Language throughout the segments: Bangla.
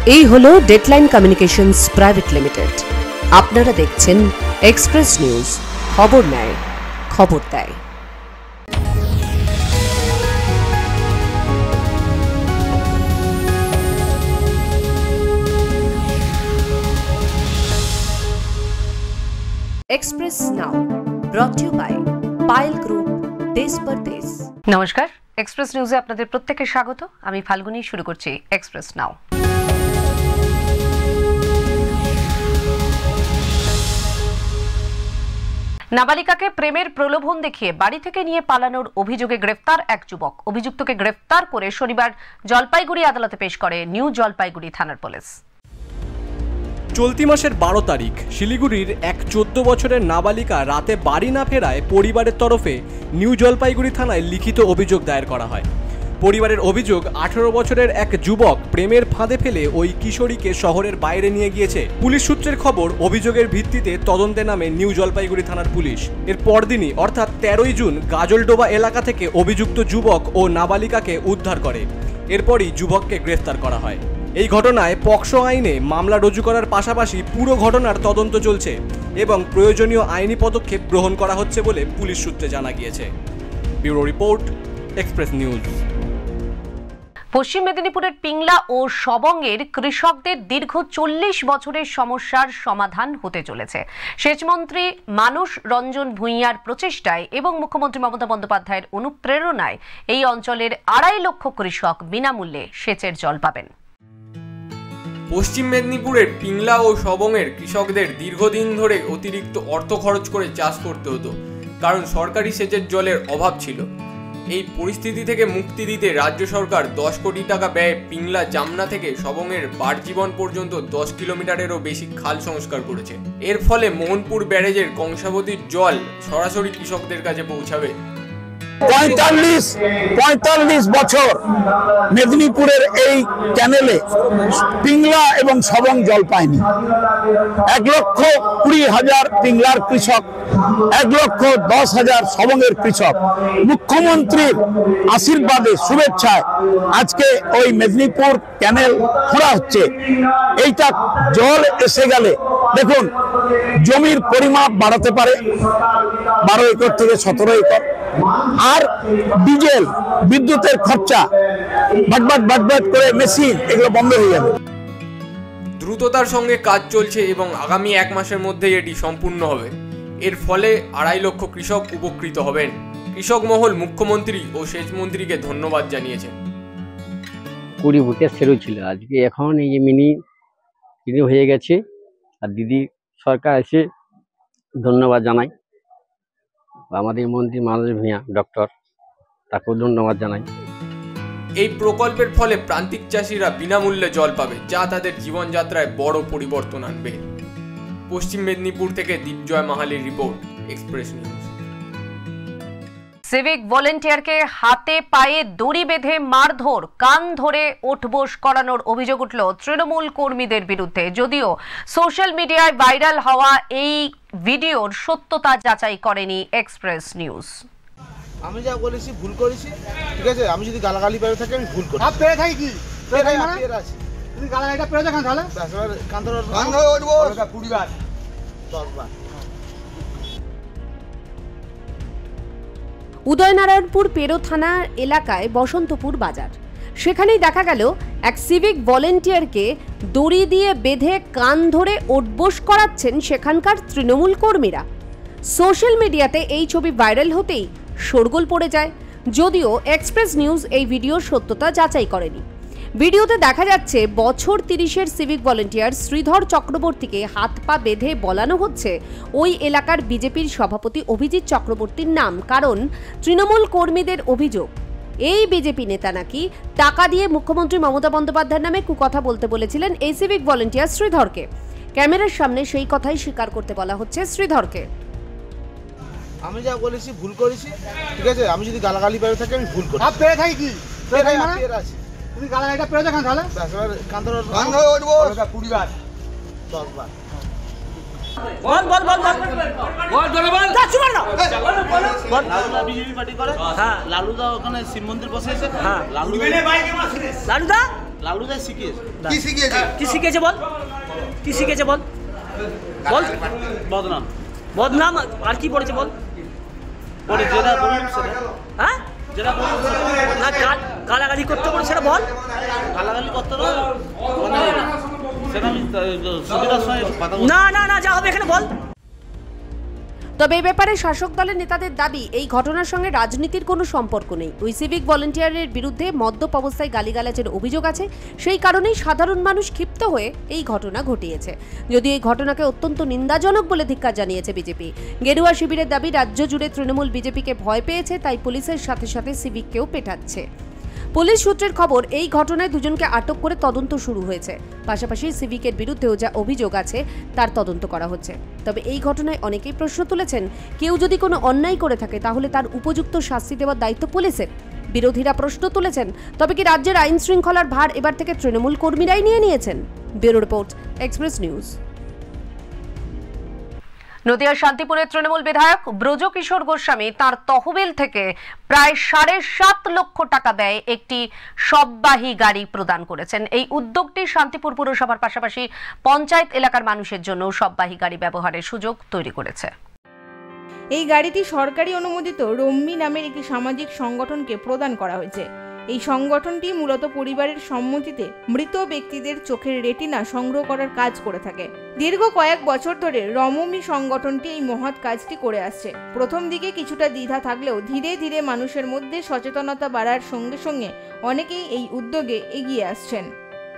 এই হলো ডেডলাইন কমিউনিকেশনস প্রাইভেট লিমিটেড। আপনারা দেখছেন এক্সপ্রেস নিউজ, খবর নেয়, খবর দেয়। Express now brought you by Payal group, देश पर देश। नमस्कार, एक्सप्रेस न्यूज़ে আপনাদের প্রত্যেককে স্বাগত। আমি ফাল্গুনী, শুরু করছি এক্সপ্রেস নাও। নাবালিকাকে প্রেমের প্রলোভন দেখিয়ে বাড়ি থেকে নিয়ে পালানোর অভিযোগে গ্রেফতার এক যুবক। অভিযুক্তকে গ্রেফতার করে শনিবার জলপাইগুড়ি আদালতে পেশ করে নিউ জলপাইগুড়ি থানার পুলিশ। চলতি মাসের 12 তারিখ শিলিগুড়ির এক 14 বছরের নাবালিকা রাতে বাড়ি না ফেরায় পরিবারের তরফে নিউ জলপাইগুড়ি থানায় লিখিত অভিযোগ দায়ের করা হয়। পরিবারের অভিযোগ, 18 বছরের এক যুবক প্রেমের ফাঁদে ফেলে ওই কিশোরীকে শহরের বাইরে নিয়ে গিয়েছে। পুলিশ সূত্রের খবর, অভিযোগের ভিত্তিতে তদন্তে নামে নিউ জলপাইগুড়ি থানার পুলিশ। এর পরদিনই অর্থাৎ 13ই জুন গাজলডোবা এলাকা থেকে অভিযুক্ত যুবক ও নাবালিকাকে উদ্ধার করে। এরপরই যুবককে গ্রেফতার করা হয়। এই ঘটনায় পক্সো আইনে মামলা রুজু করার পাশাপাশি পুরো ঘটনার তদন্ত চলছে এবং প্রয়োজনীয় আইনি পদক্ষেপ গ্রহণ করা হচ্ছে বলে পুলিশ সূত্রে জানা গিয়েছে। Bureau report, express news. পশ্চিম মেদিনীপুরের পিংলা ও সবংয়ের কৃষকদের দীর্ঘ 40 বছরের সমস্যার সমাধান হতে চলেছে। সেচমন্ত্রী মানস রঞ্জন ভূঁইয়ার প্রচেষ্টায় এবং মুখ্যমন্ত্রী মমতা বন্দ্যোপাধ্যায়ের অনুপ্রেরণায় এই অঞ্চলের 2.5 লক্ষ কৃষক বিনামূল্যে সেচের জল পাবেন। পশ্চিম মেদিনীপুরের পিংলা ও সবংয়ের কৃষকদের দীর্ঘদিন ধরে অতিরিক্ত অর্থ খরচ করে চাষ করতে হতো, কারণ সরকারি সেচের জলের অভাব ছিল। এই পরিস্থিতি থেকে মুক্তি দিতে রাজ্য সরকার 10 কোটি টাকা ব্যয়ে পিংলা জামনা থেকে সবংয়ের বারজীবন পর্যন্ত 10 কিলোমিটারেরও বেশি খাল সংস্কার করেছে। এর ফলে মোহনপুর ব্যারেজের কংসাবতীর জল সরাসরি কৃষকদের কাছে পৌঁছাবে। 45 বছর মেদিনীপুরের এই ক্যানেলে পিংলা এবং সবং জল পায়নি। 1,20,000 পিংলার কৃষক, 1,10,000 সবংয়ের কৃষক। মুখ্যমন্ত্রীর আশীর্বাদে, শুভেচ্ছায় আজকে ওই মেদিনীপুর ক্যানেল খোঁড়া হচ্ছে। এইটা জল এসে গেলে দেখুন জমির পরিমাপ বাড়াতে পারে 12 একর থেকে 17 একর। আর ডিজেল, বিদ্যুতের খরচা, ভাটভাট করে মেশিন, এগুলো বন্ধ হয়ে যাবে। দ্রুততার সঙ্গে কাজ চলছে এবং আগামী 1 মাসের মধ্যেই এটি সম্পূর্ণ হবে। এর ফলে 2.5 লক্ষ কৃষক উপকৃত হবেন। কৃষক মহল মুখ্যমন্ত্রী ও সেচমন্ত্রীকে ধন্যবাদ জানিয়েছেন। 20 ফুটের সেরু ছিল, আজকে এখন এই যে মিনি হয়ে গেছে। আর দিদি সরকার এসে ধন্যবাদ জানাই, আমাদের মন্ত্রী মানস ভূঁইয়া ডক্টর, তাকেও ধন্যবাদ জানাই। এই প্রকল্পের ফলে প্রান্তিক চাষিরা বিনামূল্যে জল পাবে, যা তাদের জীবনযাত্রায় বড় পরিবর্তন আনবে। পশ্চিম মেদিনীপুর থেকে দীপজয় মাহালির রিপোর্ট, এক্সপ্রেস নিউজ। সিভিক ভলেন্টিয়ারকে হাতে পায়ে দড়ি বেঁধে মারধর, কান ধরে ওঠবোস করানোর অভিযোগ উঠল তৃণমূল কর্মীদের বিরুদ্ধে। যদিও সোশ্যাল মিডিয়ায় ভাইরাল হওয়া এই ভিডিওর সত্যতা যাচাই করেনি এক্সপ্রেস নিউজ। আমি যা বলেছি ভুল করেছি, ঠিক আছে। আমি যদি গালাগালি পেয়ে থাকি আমি ভুল করি। পেয়ে থাকি কি পেয়ে থাকি মানে পেয়ে আছে, তুমি গালাগালিটা পেয়ে দেখান তাহলে কান ধরে উঠবো 20 বার 10 বার। উদয়নারায়ণপুর পেরো থানা এলাকায় বসন্তপুর বাজার, সেখানেই দেখা গেল এক সিভিক ভলেন্টিয়ারকে দড়ি দিয়ে বেঁধে কান ধরে ওঠবোস করাচ্ছেন সেখানকার তৃণমূল কর্মীরা। সোশ্যাল মিডিয়াতে এই ছবি ভাইরাল হতেই শোরগোল পড়ে যায়। যদিও এক্সপ্রেস নিউজ এই ভিডিওর সত্যতা যাচাই করেনি। ভিডিওতে দেখা যাচ্ছে বছর 30-এর সিভিক ভলেন্টিয়ার শ্রীধর চক্রবর্তীকে হাত পা বেঁধে বলানো হচ্ছে ওই এলাকার বিজেপির সভাপতি অভিজিৎ চক্রবর্তীর নাম, কারণ তৃণমূল কর্মীদের অভিযোগ এই বিজেপি নেতা নাকি টাকা দিয়ে মুখ্যমন্ত্রী মমতা বন্দ্যোপাধ্যায়ের নামে কুকথা বলতে বলেছিলেন এই সিভিক ভলেন্টিয়ার শ্রীধরকে। ক্যামেরার সামনে সেই কথাই স্বীকার করতে বলা হচ্ছে শ্রীধরকে। আমি যা বলেছি ভুল করেছি, ঠিক আছে। আমি যদি গালাগালি পেয়ে থাকি আমি ভুল করি। পেয়ে থাকি কি পেয়ে থাকি মানে পেয়ে আছে, তুমি গালাগালিটা পেয়ে দেখান তাহলে কান ধরে উঠবো 20 বার 10 বার। বল বল বল বল বল বল শুনুন না বল। লালুদা বিজেপি পার্টি করে, হ্যাঁ। লালুদা ওখানে শিব মন্দির বসেছে, হ্যাঁ। লালুদা লালু দাই শিখিয়েছে। কি শিখিয়েছে? কি শিখেছে বল, কি শিখেছে বল, বল। বদনাম বদনাম আর কি পড়েছে বল। বলে যেটা বললাম সেটা, হ্যাঁ যেটা বললাম না, গালাগালি করতে বলে সেটা বল। গালাগালি করতে না, মানে সেটা আমি সুবিধার সঙ্গে কথা বলছি। না না না, যা হবে এখানে বল। তবে এই ব্যাপারে শাসক দলের নেতাদের দাবি, এই ঘটনার সঙ্গে রাজনীতির কোনো সম্পর্ক নেই। ওই সিভিক ভলেন্টিয়ারের বিরুদ্ধে মদ্যপ অবস্থায় গালিগালাজের অভিযোগ আছে, সেই কারণেই সাধারণ মানুষ ক্ষিপ্ত হয়ে এই ঘটনা ঘটিয়েছে। যদিও এই ঘটনাকে অত্যন্ত নিন্দাজনক বলে ধিক্কার জানিয়েছে বিজেপি। গেরুয়া শিবিরের দাবি, রাজ্য জুড়ে তৃণমূল বিজেপিকে ভয় পেয়েছে, তাই পুলিশের সাথে সাথে সিভিককেও পেটাচ্ছে। পুলিশ সূত্রের খবর, এই ঘটনায় দুজনকে আটক করে তদন্ত শুরু হয়েছে। পাশাপাশি সিভিকের বিরুদ্ধেও যা অভিযোগ আছে তার তদন্ত করা হচ্ছে। তবে এই ঘটনায় অনেকেই প্রশ্ন তুলেছেন, কেউ যদি কোনো অন্যায় করে থাকে তাহলে তার উপযুক্ত শাস্তি দেওয়ার দায়িত্ব পুলিশের। বিরোধীরা প্রশ্ন তুলেছেন, তবে কি রাজ্যের আইন শৃঙ্খলার ভার এবার থেকে তৃণমূল কর্মীরাই নিয়ে নিয়েছেন? Bureau report, express news. নদিয়ার শান্তিপুরের তৃণমূল বিধায়ক ব্রজকিশোর গোস্বামী তার তহবিল থেকে প্রায় 7.5 লক্ষ টাকা ব্যয়ে একটি শববাহী গাড়ি প্রদান করেছেন। এই উদ্যোগটি শান্তিপুর পুরসভার পাশাপাশি পঞ্চায়েত এলাকার মানুষের জন্য শববাহী গাড়ি ব্যবহারের সুযোগ তৈরি করেছে। এই গাড়িটি সরকারি অনুমোদিত রম্মি নামের একটি সামাজিক সংগঠনকে প্রদান করা হয়েছে। এই সংগঠনটি মূলত পরিবারের সম্মতিতে মৃত ব্যক্তিদের চোখের রেটিনা সংগ্রহ করার কাজ করে থাকে। দীর্ঘ কয়েক বছর ধরে রমমি সংগঠনটি এই মহৎ কাজটি করে আসছে। প্রথম দিকে কিছুটা দ্বিধা থাকলেও ধীরে ধীরে মানুষের মধ্যে সচেতনতা বাড়ার সঙ্গে সঙ্গে অনেকেই এই উদ্যোগে এগিয়ে আসছেন।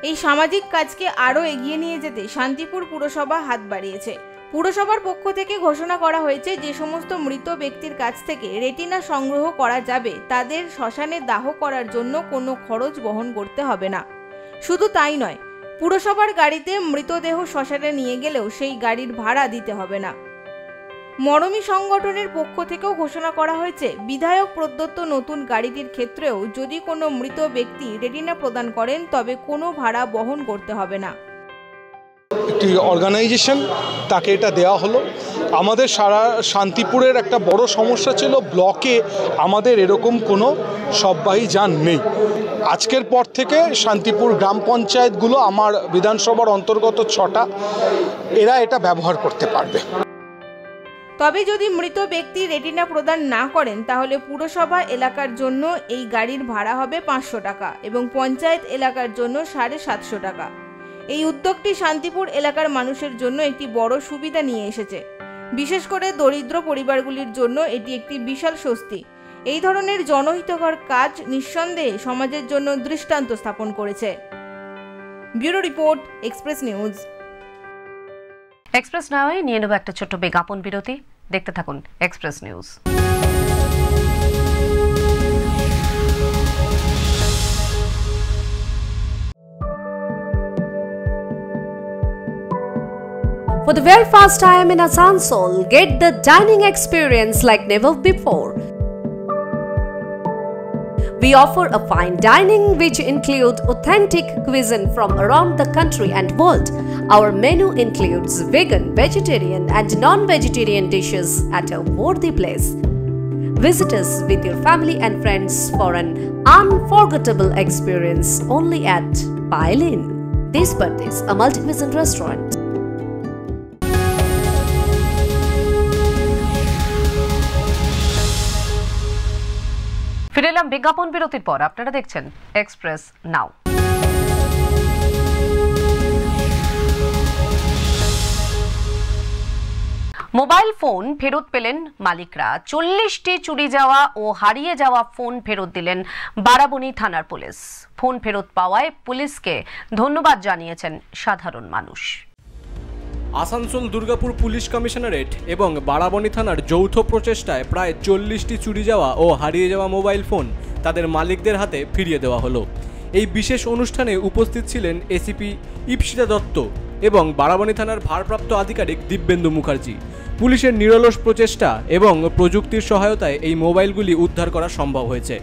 এই সামাজিক কাজকে আরও এগিয়ে নিয়ে যেতে শান্তিপুর পুরসভা হাত বাড়িয়েছে। পুরসভার পক্ষ থেকে ঘোষণা করা হয়েছে, যে সমস্ত মৃত ব্যক্তির কাছ থেকে রেটিনা সংগ্রহ করা যাবে তাদের শ্মশানে দাহ করার জন্য কোনো খরচ বহন করতে হবে না। শুধু তাই নয়, পুরসভার গাড়িতে মৃতদেহ শ্মশানে নিয়ে গেলেও সেই গাড়ির ভাড়া দিতে হবে না। মরমী সংগঠনের পক্ষ থেকেও ঘোষণা করা হয়েছে, বিধায়ক প্রদত্ত নতুন গাড়িটির ক্ষেত্রেও যদি কোনো মৃত ব্যক্তি রেটিনা প্রদান করেন তবে কোনো ভাড়া বহন করতে হবে না। একটি অর্গানাইজেশন তাকে এটা দেওয়া হলো। আমাদের সারা শান্তিপুরের একটা বড় সমস্যা ছিল, ব্লকে আমাদের এরকম কোনো শববাহী যান নেই। আজকের পর থেকে শান্তিপুর গ্রাম পঞ্চায়েতগুলো, আমার বিধানসভার অন্তর্গত 6টা, এরা এটা ব্যবহার করতে পারবে। তবে যদি মৃত ব্যক্তি রেটিনা প্রদান না করেন তাহলে পুরসভা এলাকার জন্য এই গাড়ির ভাড়া হবে 500 টাকা এবং পঞ্চায়েত এলাকার জন্য 750 টাকা। এই উদ্যোগটি শান্তিপুর এলাকার মানুষের জন্য একটি বড় সুবিধা নিয়ে এসেছে। বিশেষ করে দরিদ্র পরিবারগুলির জন্য এটি একটি বিশাল স্বস্তি। এই ধরনের জনহিতকর কাজ নিঃসন্দেহে সমাজের জন্য দৃষ্টান্ত স্থাপন করেছে। Bureau report, express news. Express নাওয়ে নিয়ে নেব একটা ছোট্ট বিজ্ঞাপন বিরতি। দেখতে থাকুন express news. For the very first time in Asansol, get the dining experience like never before. We offer a fine dining which include authentic cuisine from around the country and world. Our menu includes vegan, vegetarian and non-vegetarian dishes at a worthy place. Visit us with your family and friends for an unforgettable experience only at Pailin. This birthday is a multi-cuisine restaurant. ফিরে এলাম বিজ্ঞাপন বিরতির পর। আপনারা দেখছেন এক্সপ্রেস নাও। মোবাইল ফোন ফেরত পেলেন মালিকরা। 40টি চুরি যাওয়া ও হারিয়ে যাওয়া ফোন ফেরত দিলেন বারাবণী থানার পুলিশ। ফোন ফেরত পাওয়ায় পুলিশকে ধন্যবাদ জানিয়েছেন সাধারণ মানুষ। আসানসোল দুর্গাপুর পুলিশ কমিশনারেট এবং বারাবণী থানার যৌথ প্রচেষ্টায় প্রায় 40টি চুরি যাওয়া ও হারিয়ে যাওয়া মোবাইল ফোন তাদের মালিকদের হাতে ফিরিয়ে দেওয়া হলো। এই বিশেষ অনুষ্ঠানে উপস্থিত ছিলেন এসিপি ইপসিতা দত্ত এবং বারাবণী থানার ভারপ্রাপ্ত আধিকারিক দিব্যেন্দু মুখার্জি। পুলিশের নিরলস প্রচেষ্টা এবং প্রযুক্তির সহায়তায় এই মোবাইলগুলি উদ্ধার করা সম্ভব হয়েছে।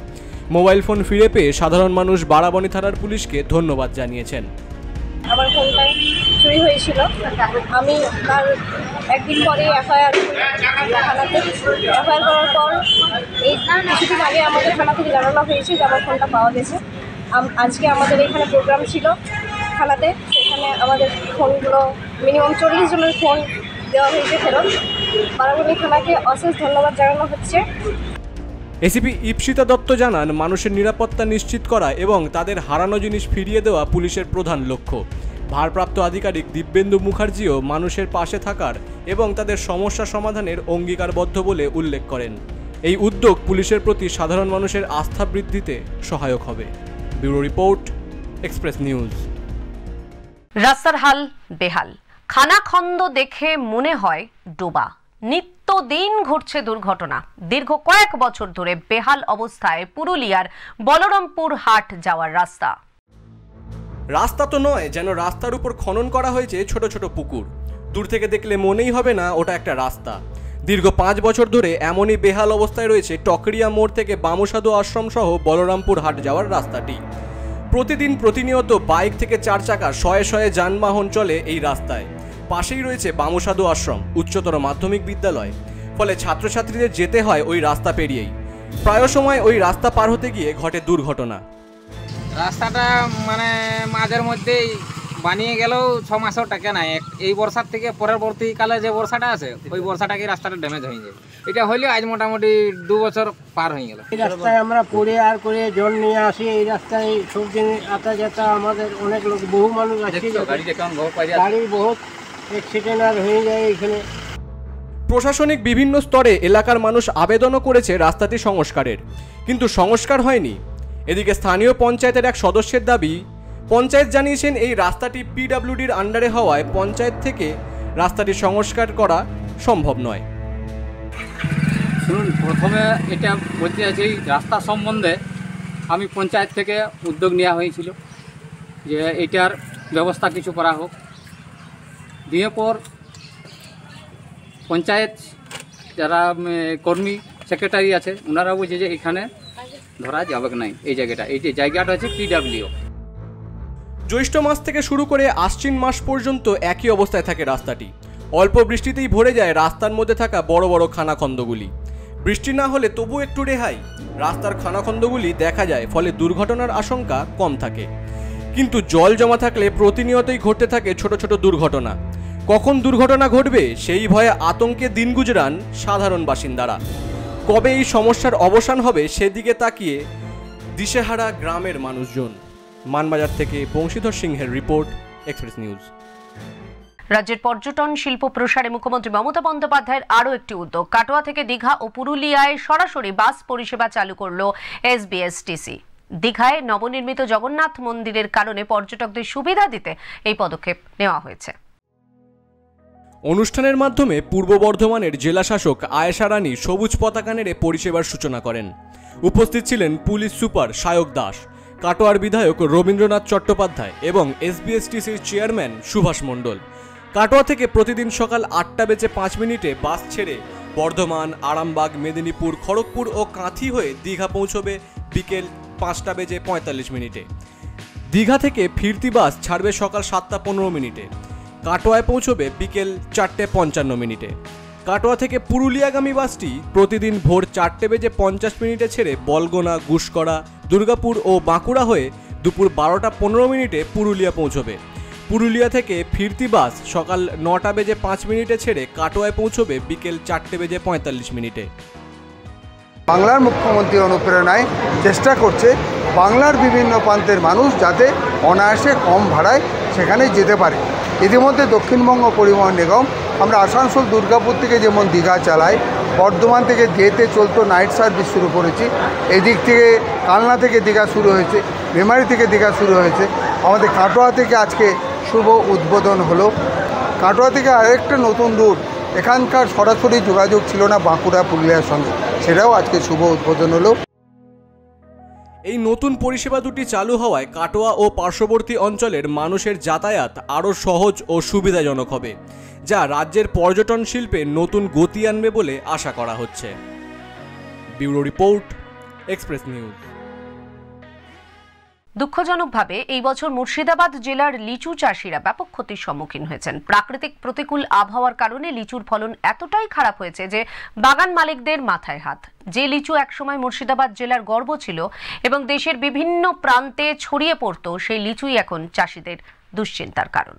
মোবাইল ফোন ফিরে পেয়ে সাধারণ মানুষ বারাবণী থানার পুলিশকে ধন্যবাদ জানিয়েছেন। আমার ফোনটাই চুরি হয়েছিল, আমি তার একদিন পরে এফআইআর থানাতে এফআইআর করার পর এই কিছুদিন আগে আমাদের থানা থেকে জানানো হয়েছে যে আমার ফোনটা পাওয়া গেছে। আজকে আমাদের এখানে প্রোগ্রাম ছিল থানাতে, সেখানে আমাদের ফোনগুলো মিনিমাম 40 জনের ফোন দেওয়া হয়েছে ফেরত। বারাবণী থানাকে অশেষ ধন্যবাদ জানানো হচ্ছে। এসিপি ইপ্সিতা দত্ত জানান, মানুষের নিরাপত্তা নিশ্চিত করা এবং তাদের হারানো জিনিস ফিরিয়ে দেওয়া পুলিশের প্রধান লক্ষ্য। ভারপ্রাপ্ত আধিকারিক দিব্যেন্দু মুখার্জিও মানুষের পাশে থাকার এবং তাদের সমস্যা সমাধানের অঙ্গীকারবদ্ধ বলে উল্লেখ করেন। এই উদ্যোগ পুলিশের প্রতি সাধারণ মানুষের আস্থা বৃদ্ধিতে সহায়ক হবে। Bureau report, express news. রাস্তার হাল বেহাল, খানাখন্দ দেখে মনে হয় ডোবা। নিত্যদিন ঘটছে দুর্ঘটনা। দীর্ঘ কয়েক বছর ধরে বেহাল অবস্থায় পুরুলিয়ার বলরামপুর হাট যাওয়ার রাস্তা। রাস্তা তো নয়, যেন রাস্তার উপর খনন করা হয়েছে ছোট ছোট পুকুর। দূর থেকে দেখলে মনেই হবে না ওটা একটা রাস্তা। দীর্ঘ 5 বছর ধরে এমনই বেহাল অবস্থায় রয়েছে টকরিয়া মোড় থেকে বামসাধু আশ্রম সহ বলরামপুর হাট যাওয়ার রাস্তাটি। প্রতিনিয়ত বাইক থেকে 4 চাকা শয়ে শয়ে যানবাহন চলে এই রাস্তায়। পাশেই রয়েছে বামসাধু আশ্রম উচ্চতর মাধ্যমিক বিদ্যালয়, ফলে ছাত্রছাত্রীদের যেতে হয় ওই রাস্তা পেরিয়েই। প্রায় সময় ওই রাস্তা পার হতে গিয়ে ঘটে দুর্ঘটনা। রাস্তাটা মানে মাঝের মধ্যেই বানিয়ে গেলেও 6 মাসেও টাকা নাই। এই বর্ষার থেকে পরবর্তীকালে যে বর্ষাটা আছে ওই বর্ষাটাকে রাস্তাটা ড্যামেজ হয়ে যায়। এটা হইলে আজ মোটামুটি 2 বছর পার হয়ে গেল। এই রাস্তায় আমরা পড়ে আর করে জল নিয়ে আসি। এই রাস্তায় সব দিন আতা যাতা আমাদের অনেক লোক, বহু মানুষ আসছে, গাড়ি বহুত অ্যাক্সিডেন্ট আর হয়ে যায় এখানে। প্রশাসনিক বিভিন্ন স্তরে এলাকার মানুষ আবেদনও করেছে রাস্তাটি সংস্কারের, কিন্তু সংস্কার হয়নি। এদিকে স্থানীয় পঞ্চায়েতের এক সদস্যের দাবি, পঞ্চায়েত জানিয়েছেন এই রাস্তাটি পিডব্লিউডির আন্ডারে হওয়ায় পঞ্চায়েত থেকে রাস্তাটি সংস্কার করা সম্ভব নয়। শুনুন, প্রথমে এটা বলতে চাইছি, রাস্তা সম্বন্ধে আমি পঞ্চায়েত থেকে উদ্যোগ নেওয়া হয়েছিল যে এটার ব্যবস্থা কিছু করা হোক। দিয়ে পর পঞ্চায়েত যারা কর্মী সেক্রেটারি আছে ওনারা বলছে যে এখানে ধরা যাবে নাই। এই জায়গাটা হচ্ছে পিডব্লিউ। জ্যৈষ্ঠ মাস থেকে শুরু করে আশ্বিন মাস পর্যন্ত একই অবস্থায় থাকে রাস্তাটি। অল্প বৃষ্টিতেই ভরে যায় রাস্তার মধ্যে থাকা বড় বড় খানাখন্দগুলি। বৃষ্টি না হলে তবু একটু রেহাই, রাস্তার খানাখন্দগুলি দেখা যায়, ফলে দুর্ঘটনার আশঙ্কা কম থাকে। কিন্তু জল জমা থাকলে প্রতিনিয়তই ঘটতে থাকে ছোট ছোট দুর্ঘটনা। কখন দুর্ঘটনা ঘটবে সেই ভয়ে আতঙ্কে দিন গুজরান সাধারণ বাসিন্দারা। কবে এই সমস্যার অবসান হবে সেদিকে তাকিয়ে দিশেহারা গ্রামের মানুষজন। মানবাজার থেকে বংশীধর সিংহের রিপোর্ট, এক্সপ্রেস নিউজ। রাজ্যের পর্যটন শিল্প প্রসারে মুখ্যমন্ত্রী মমতা বন্দ্যোপাধ্যায়ের আরও একটি উদ্যোগ। কাটোয়া থেকে দীঘা ও পুরুলিয়ায় সরাসরি বাস পরিষেবা চালু করল এসবিএসটিসি। দীঘায় নবনির্মিত জগন্নাথ মন্দিরের কারণে পর্যটকদের সুবিধা দিতে এই পদক্ষেপ নেওয়া হয়েছে। অনুষ্ঠানের মাধ্যমে পূর্ব বর্ধমানের জেলাশাসক আয়েশা রানী সবুজ পতাকা নেড়ে পরিষেবার সূচনা করেন। উপস্থিত ছিলেন পুলিশ সুপার সায়ক দাস, কাটোয়ার বিধায়ক রবীন্দ্রনাথ চট্টোপাধ্যায় এবং এসবিএসটিসির চেয়ারম্যান সুভাষ মণ্ডল। কাটোয়া থেকে প্রতিদিন সকাল 8:05 বাস ছেড়ে বর্ধমান, আরামবাগ, মেদিনীপুর, খড়গপুর ও কাঁথি হয়ে দীঘা পৌঁছবে বিকেল 5:45। দীঘা থেকে ফিরতি বাস ছাড়বে সকাল 7:15। কাটোয়ায় পৌঁছবে বিকেল 4:55। কাটোয়া থেকে পুরুলিয়াগামী বাসটি প্রতিদিন ভোর 4:50 ছেড়ে বলগোনা, গুসকরা, দুর্গাপুর ও বাঁকুড়া হয়ে দুপুর 12:15 পুরুলিয়া পৌঁছবে। পুরুলিয়া থেকে ফিরতি বাস সকাল 9:05 ছেড়ে কাটোয়ায় পৌঁছবে বিকেল 4:45। বাংলার মুখ্যমন্ত্রী অনুপ্রেরণায় চেষ্টা করছে বাংলার বিভিন্ন প্রান্তের মানুষ যাতে অনায়াসে কম ভাড়ায় সেখানে যেতে পারে। ইতিমধ্যে দক্ষিণবঙ্গ পরিবহন নিগম আমরা আসানসোল দুর্গাপুর থেকে যেমন দীঘা চালাই, বর্ধমান থেকে যেতে চলতো নাইট সার্ভিস শুরু করেছি। এদিক থেকে কালনা থেকে দীঘা শুরু হয়েছে, মেমারি থেকে দীঘা শুরু হয়েছে। আমাদের কাটোয়া থেকে আজকে শুভ উদ্বোধন হলো। কাটোয়া থেকে আরেকটা নতুন রুট, এখানকার সরাসরি যোগাযোগ ছিল না বাঁকুড়া পুরুলিয়ার সঙ্গে, সেটাও আজকে শুভ উদ্বোধন হলো। এই নতুন পরিষেবা দুটি চালু হওয়ায় কাটোয়া ও পার্শ্ববর্তী অঞ্চলের মানুষের যাতায়াত আরও সহজ ও সুবিধাজনক হবে, যা রাজ্যের পর্যটন শিল্পে নতুন গতি আনবে বলে আশা করা হচ্ছে। Bureau report, express news. দুঃখজনকভাবে এই বছর মুর্শিদাবাদ জেলার লিচু চাষিরা ব্যাপক ক্ষতির সম্মুখীন হয়েছেন। প্রাকৃতিক প্রতিকূল আবহাওয়ার কারণে লিচুর ফলন এতটাই খারাপ হয়েছে যে বাগান মালিকদের মাথায় হাত। যে লিচু একসময় মুর্শিদাবাদ জেলার গর্ব ছিল এবং দেশের বিভিন্ন প্রান্তে ছড়িয়ে পড়ত, সেই লিচুই এখন চাষিদের দুশ্চিন্তার কারণ।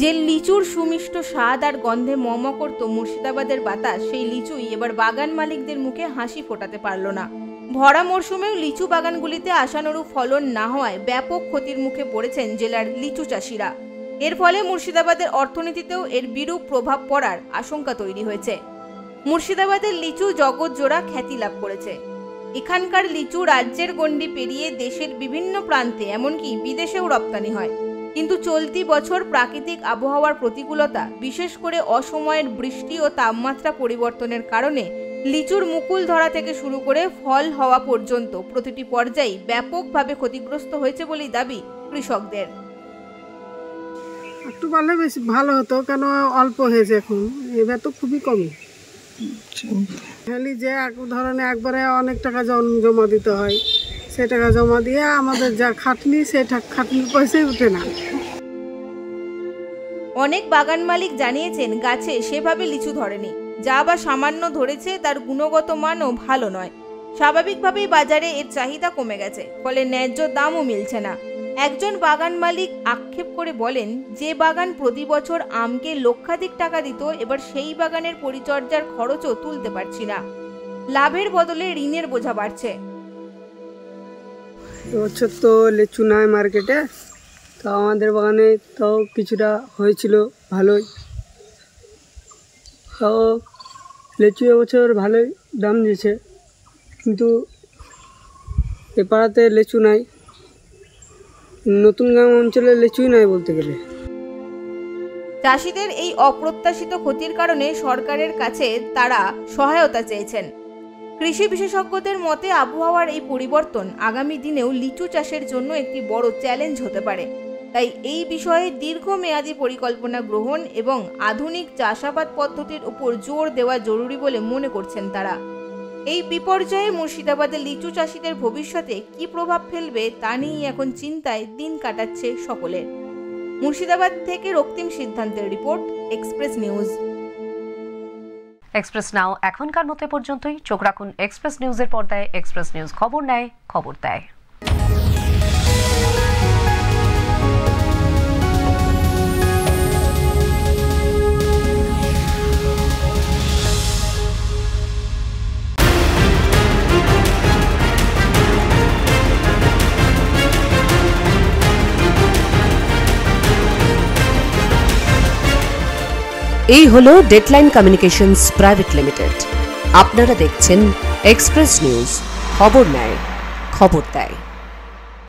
যে লিচুর সুমিষ্ট স্বাদ আর গন্ধে মম করত মুর্শিদাবাদের বাতাস, সেই লিচুই এবার বাগান মালিকদের মুখে হাসি ফোটাতে পারল না। ভরা মরশুমেও লিচু বাগানগুলিতে আশানুরূপ ফলন না হওয়ায় ব্যাপক ক্ষতির মুখে পড়েছেন জেলার লিচু চাষিরা। এর ফলে মুর্শিদাবাদের অর্থনীতিতেও এর বিরূপ প্রভাব পড়ার আশঙ্কা তৈরি হয়েছে। মুর্শিদাবাদের লিচু জগৎজোড়া খ্যাতি লাভ করেছে। এখানকার লিচু রাজ্যের গণ্ডি পেরিয়ে দেশের বিভিন্ন প্রান্তে এমনকি বিদেশেও রপ্তানি হয়। কিন্তু চলতি বছর প্রাকৃতিক আবহাওয়ার প্রতিকূলতা, বিশেষ করে অসময়ের বৃষ্টি ও তাপমাত্রা পরিবর্তনের কারণে লিচুর মুকুল ধরা থেকে শুরু করে ফল হওয়া পর্যন্ত প্রতিটি পর্যায়ে ব্যাপকভাবে ক্ষতিগ্রস্ত হয়েছে বলেই দাবি কৃষকদের। একটু পারলে বেশি ভালো হতো, কেন অল্প হয়েছে এখন, এবার তো খুবই কমই। যে এক ধরনের একবারে অনেক টাকা জমা দিতে হয়, সে টাকা জমা দিয়ে আমাদের যা খাটনি, সেটা খাটনির পয়সাই উঠে না। অনেক বাগান মালিক জানিয়েছেন গাছে সেভাবে লিচু ধরেনি, যা বা সামান্য ধরেছে তার গুণগত মানও ভালো নয়। স্বাভাবিকভাবেই বাজারে এর চাহিদা কমে গেছে, ফলে ন্যায্য দামও মিলছে না। একজন বাগান মালিক আক্ষেপ করে বলেন, যে বাগান প্রতি বছর আমকে লক্ষাধিক টাকা দিত, এবার সেই বাগানের পরিচর্যার খরচও তুলতে পারছি না। লাভের বদলে ঋণের বোঝা বাড়ছে। এবছর তো লিচু নাই মার্কেটে, তো আমাদের বাগানে তো কিছুটা হয়েছিল ভালোই, তো লিচু এবছর ভালোই দাম দিয়েছে, কিন্তু এ পাড়াতে লিচু নাই, নতুন গ্রাম অঞ্চলে লিচুই নাই বলতে গেলে। চাষিদের এই অপ্রত্যাশিত ক্ষতির কারণে সরকারের কাছে তারা সহায়তা চেয়েছেন। কৃষি বিশেষজ্ঞদের মতে আবহাওয়ার এই পরিবর্তন আগামী দিনেও লিচু চাষের জন্য একটি বড় চ্যালেঞ্জ হতে পারে। তাই এই বিষয়ে দীর্ঘমেয়াদী পরিকল্পনা গ্রহণ এবং আধুনিক চাষাবাদ পদ্ধতির উপর জোর দেওয়া জরুরি বলে মনে করছেন তারা। এই বিপর্যয়ে মুর্শিদাবাদের লিচু চাষিদের ভবিষ্যতে কি প্রভাব ফেলবে তা নিয়ে এখন চিন্তায় দিন কাটাচ্ছে সকলের। মুর্শিদাবাদ থেকে রক্তিম সিদ্ধান্তের রিপোর্ট, এক্সপ্রেস নিউজ। এক্সপ্রেস নাও এখনকার মতো পর্যন্তই। চোখ রাখুন এক্সপ্রেস নিউজের পর্দায়। এক্সপ্রেস নিউজ খবর নেয়, খবর দেয়। এই হলো ডেডলাইন কমিউনিকেশনস প্রাইভেট লিমিটেড। আপনারা দেখছেন এক্সপ্রেস নিউজ, খবর নেয়, খবর দেয়।